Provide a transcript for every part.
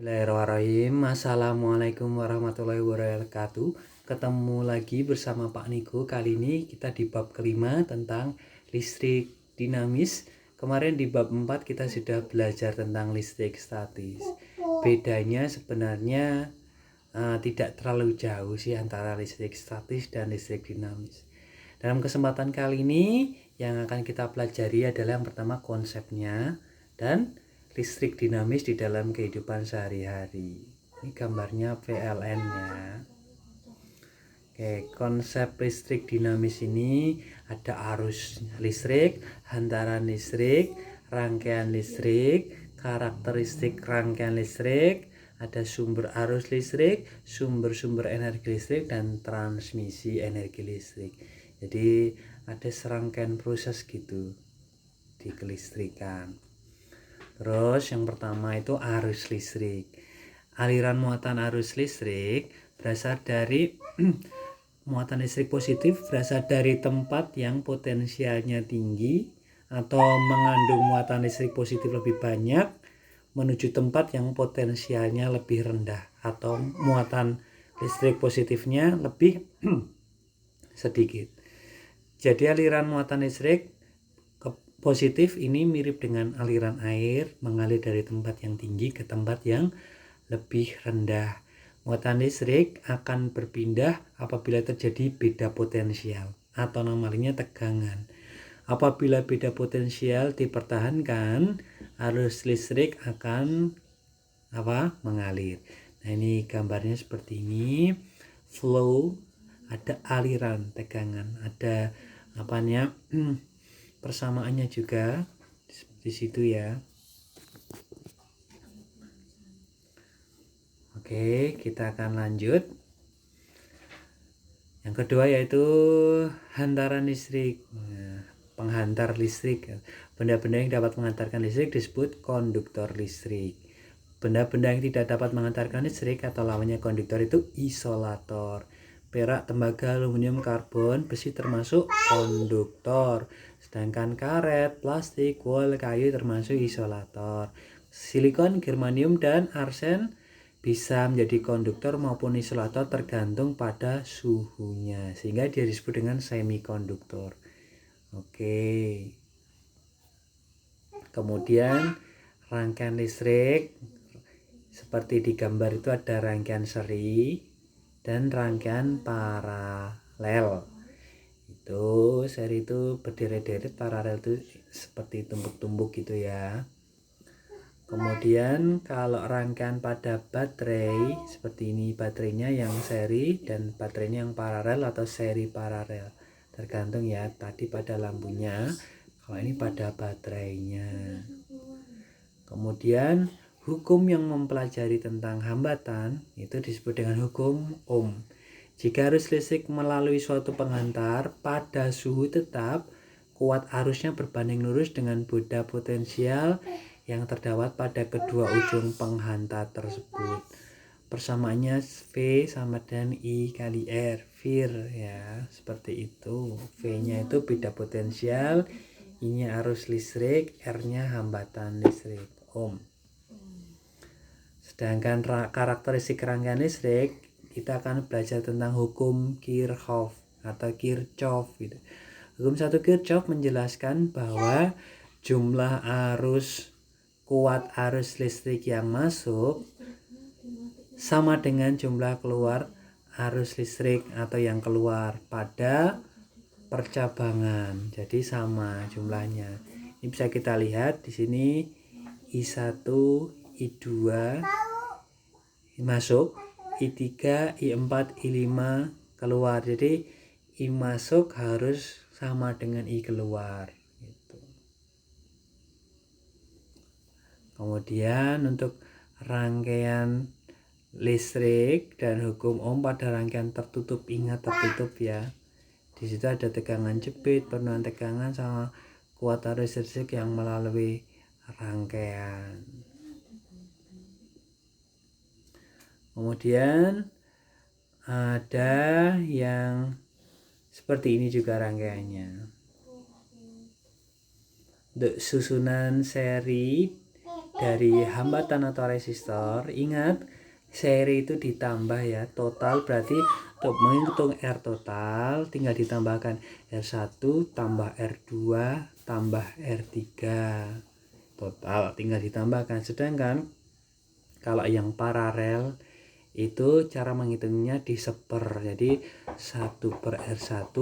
Bismillahirrahmanirrahim. Assalamualaikum warahmatullahi wabarakatuh. Ketemu lagi bersama Pak Niko. Kali ini kita di bab kelima tentang listrik dinamis. Kemarin di bab 4 kita sudah belajar tentang listrik statis. Bedanya sebenarnya tidak terlalu jauh sih antara listrik statis dan listrik dinamis. Dalam kesempatan kali ini yang akan kita pelajari adalah yang pertama konsepnya dan listrik dinamis di dalam kehidupan sehari-hari. Ini gambarnya PLN-nya. Oke, konsep listrik dinamis ini ada arus listrik, hantaran listrik, rangkaian listrik, karakteristik rangkaian listrik, ada sumber arus listrik, sumber-sumber energi listrik, dan transmisi energi listrik. Jadi ada serangkaian proses gitu di kelistrikan. Terus yang pertama itu arus listrik. Aliran muatan arus listrik berasal dari muatan listrik positif berasal dari tempat yang potensialnya tinggi atau mengandung muatan listrik positif lebih banyak menuju tempat yang potensialnya lebih rendah atau muatan listrik positifnya lebih sedikit. Jadi aliran muatan listrik positif ini mirip dengan aliran air mengalir dari tempat yang tinggi ke tempat yang lebih rendah. Muatan listrik akan berpindah apabila terjadi beda potensial atau namanya tegangan. Apabila beda potensial dipertahankan, arus listrik akan mengalir. Nah, ini gambarnya seperti ini. Flow, ada aliran, tegangan, ada persamaannya juga di situ ya. Oke, kita akan lanjut. Yang kedua yaitu hantaran listrik. Nah, penghantar listrik. Benda-benda yang dapat mengantarkan listrik disebut konduktor listrik. Benda-benda yang tidak dapat mengantarkan listrik atau lawannya konduktor itu isolator. Perak, tembaga, aluminium, karbon, besi termasuk konduktor. Sedangkan karet, plastik, wol, kayu termasuk isolator. Silikon, germanium, dan arsen bisa menjadi konduktor maupun isolator tergantung pada suhunya. Sehingga dia disebut dengan semikonduktor. Oke. Kemudian rangkaian listrik. Seperti di gambar itu ada rangkaian seri dan rangkaian paralel. Itu seri itu berderet-deret, paralel itu seperti tumbuk-tumbuk gitu ya. Kemudian kalau rangkaian pada baterai seperti ini, baterainya yang seri dan baterainya yang paralel atau seri paralel. Tergantung ya tadi pada lampunya, kalau ini pada baterainya. Kemudian hukum yang mempelajari tentang hambatan itu disebut dengan hukum Ohm. Jika arus listrik melalui suatu penghantar pada suhu tetap, kuat arusnya berbanding lurus dengan beda potensial yang terdapat pada kedua ujung penghantar tersebut. Persamaannya V sama dengan I kali R, VIR ya, seperti itu. V-nya itu beda potensial, I-nya arus listrik, R-nya hambatan listrik, Ohm. Sedangkan karakteristik rangkaian listrik kita akan belajar tentang hukum Kirchhoff atau Kirchhoff gitu. Hukum 1 Kirchhoff menjelaskan bahwa jumlah arus kuat arus listrik yang masuk sama dengan jumlah keluar arus listrik atau yang keluar pada percabangan. Jadi sama jumlahnya. Ini bisa kita lihat di sini I1, I2 masuk, I3, I4, I5 keluar. Jadi I masuk harus sama dengan I keluar gitu. Kemudian untuk rangkaian listrik dan hukum Ohm pada rangkaian tertutup, ingat tertutup ya. Di situ ada tegangan jepit, penurunan tegangan sama kuat arus listrik yang melalui rangkaian. Kemudian ada yang seperti ini juga rangkaiannya. Untuk susunan seri dari hambatan atau resistor, ingat seri itu ditambah ya, total berarti untuk menghitung R total tinggal ditambahkan R1 tambah R2 tambah R3 total tinggal ditambahkan. Sedangkan kalau yang paralel itu cara menghitungnya diseper, jadi 1/R1,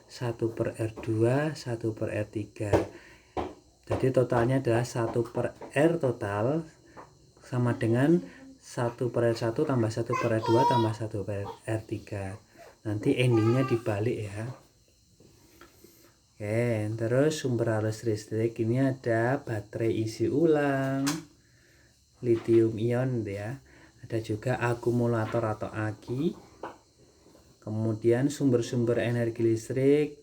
1/R2, 1/R3. Jadi totalnya adalah 1/R total sama dengan 1/R1 tambah 1/R2 tambah 1/R3. Nanti endingnya dibalik ya. Oke, terus sumber arus listrik ini ada baterai isi ulang, lithium ion ya. Ada juga akumulator atau aki. Kemudian sumber-sumber energi listrik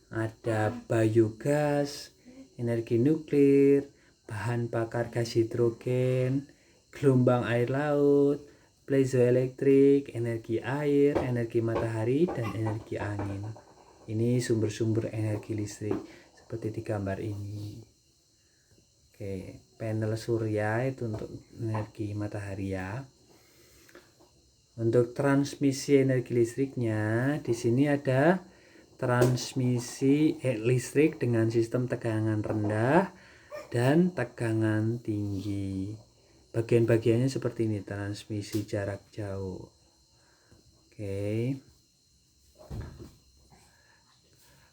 ada biogas, energi nuklir, bahan bakar gas hidrogen, gelombang air laut, piezoelektrik, energi air, energi matahari, dan energi angin. Ini sumber-sumber energi listrik seperti di gambar ini. Oke, panel surya itu untuk energi matahari ya. Untuk transmisi energi listriknya, di sini ada transmisi listrik dengan sistem tegangan rendah dan tegangan tinggi. Bagian-bagiannya seperti ini, transmisi jarak jauh. Oke.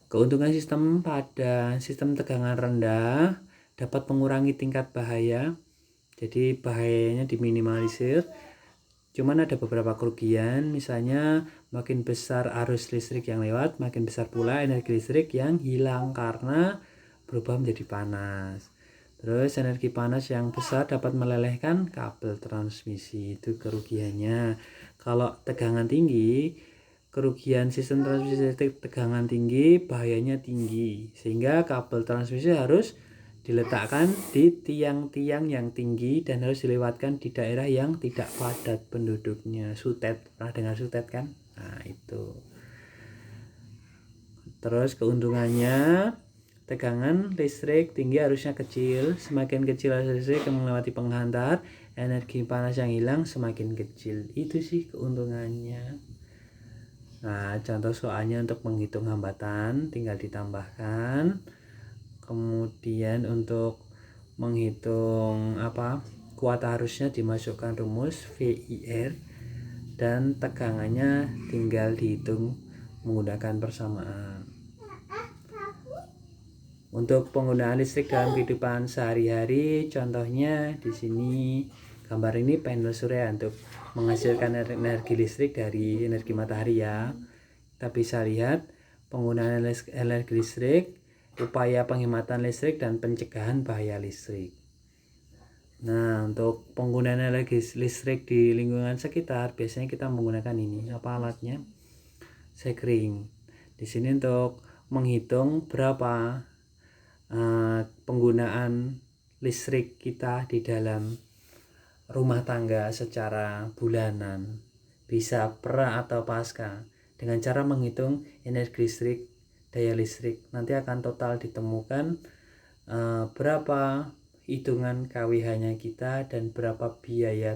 Keuntungan sistem pada sistem tegangan rendah dapat mengurangi tingkat bahaya. Jadi bahayanya diminimalisir. Cuman ada beberapa kerugian, misalnya makin besar arus listrik yang lewat, makin besar pula energi listrik yang hilang karena berubah menjadi panas. Terus energi panas yang besar dapat melelehkan kabel transmisi, itu kerugiannya. Kalau tegangan tinggi, kerugian sistem transmisi listrik tegangan tinggi, bahayanya tinggi. Sehingga kabel transmisi harus diletakkan di tiang-tiang yang tinggi dan harus dilewatkan di daerah yang tidak padat penduduknya. Sutet, pernah dengar sutet kan? Nah itu. Terus keuntungannya, tegangan listrik tinggi arusnya kecil. Semakin kecil arus listrik yang melewati penghantar, energi panas yang hilang semakin kecil. Itu sih keuntungannya. Nah contoh soalnya untuk menghitung hambatan tinggal ditambahkan. Kemudian untuk menghitung kuat arusnya dimasukkan rumus VIR dan tegangannya tinggal dihitung menggunakan persamaan. Untuk penggunaan listrik dalam kehidupan sehari-hari, contohnya di sini gambar ini panel surya untuk menghasilkan energi listrik dari energi matahari ya. Kita bisa lihat penggunaan energi listrik, upaya penghematan listrik dan pencegahan bahaya listrik. Nah, untuk penggunaan energi listrik di lingkungan sekitar biasanya kita menggunakan ini, alatnya? Sekring. Di sini untuk menghitung berapa penggunaan listrik kita di dalam rumah tangga secara bulanan, bisa pra atau pasca, dengan cara menghitung energi listrik, daya listrik. Nanti akan total ditemukan berapa hitungan KWH-nya kita dan berapa biaya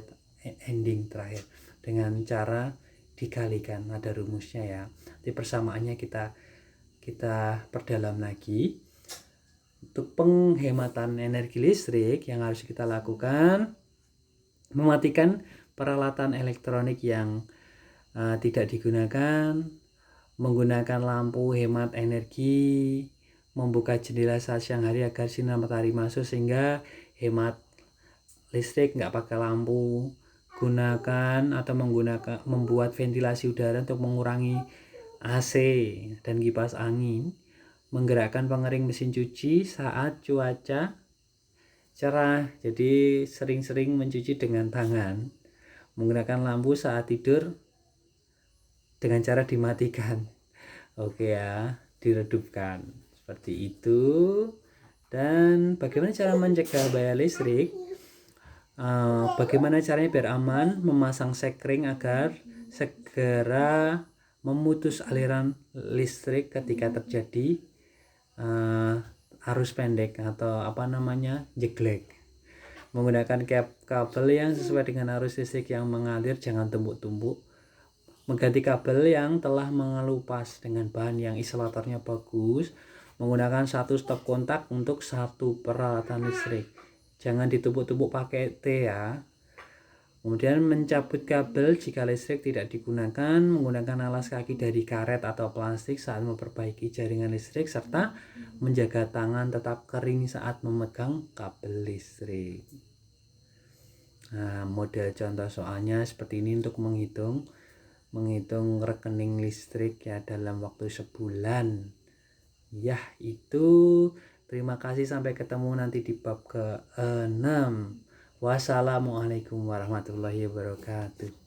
ending terakhir dengan cara dikalikan, ada rumusnya ya. Di persamaannya kita perdalam lagi. Untuk penghematan energi listrik yang harus kita lakukan, mematikan peralatan elektronik yang tidak digunakan, menggunakan lampu hemat energi, membuka jendela saat siang hari agar sinar matahari masuk sehingga hemat listrik, nggak pakai lampu. Gunakan atau membuat ventilasi udara untuk mengurangi AC dan kipas angin. Menggerakkan pengering mesin cuci saat cuaca cerah, jadi sering-sering mencuci dengan tangan. Menggunakan lampu saat tidur dengan cara dimatikan. Oke ya, diredupkan seperti itu. Dan bagaimana cara mencegah bahaya listrik? Bagaimana caranya biar aman? Memasang sekring agar segera memutus aliran listrik ketika terjadi arus pendek atau jeglek. Menggunakan kabel yang sesuai dengan arus listrik yang mengalir, jangan tumpuk-tumpuk. Mengganti kabel yang telah mengelupas dengan bahan yang isolatornya bagus. Menggunakan satu stop kontak untuk satu peralatan listrik. Jangan ditumpuk-tumpuk pakai T ya. Kemudian mencabut kabel jika listrik tidak digunakan, menggunakan alas kaki dari karet atau plastik saat memperbaiki jaringan listrik, serta menjaga tangan tetap kering saat memegang kabel listrik. Nah, model contoh soalnya seperti ini untuk menghitung rekening listrik ya dalam waktu sebulan. Ya, itu. Terima kasih, sampai ketemu nanti di bab ke-6. Wassalamualaikum warahmatullahi wabarakatuh.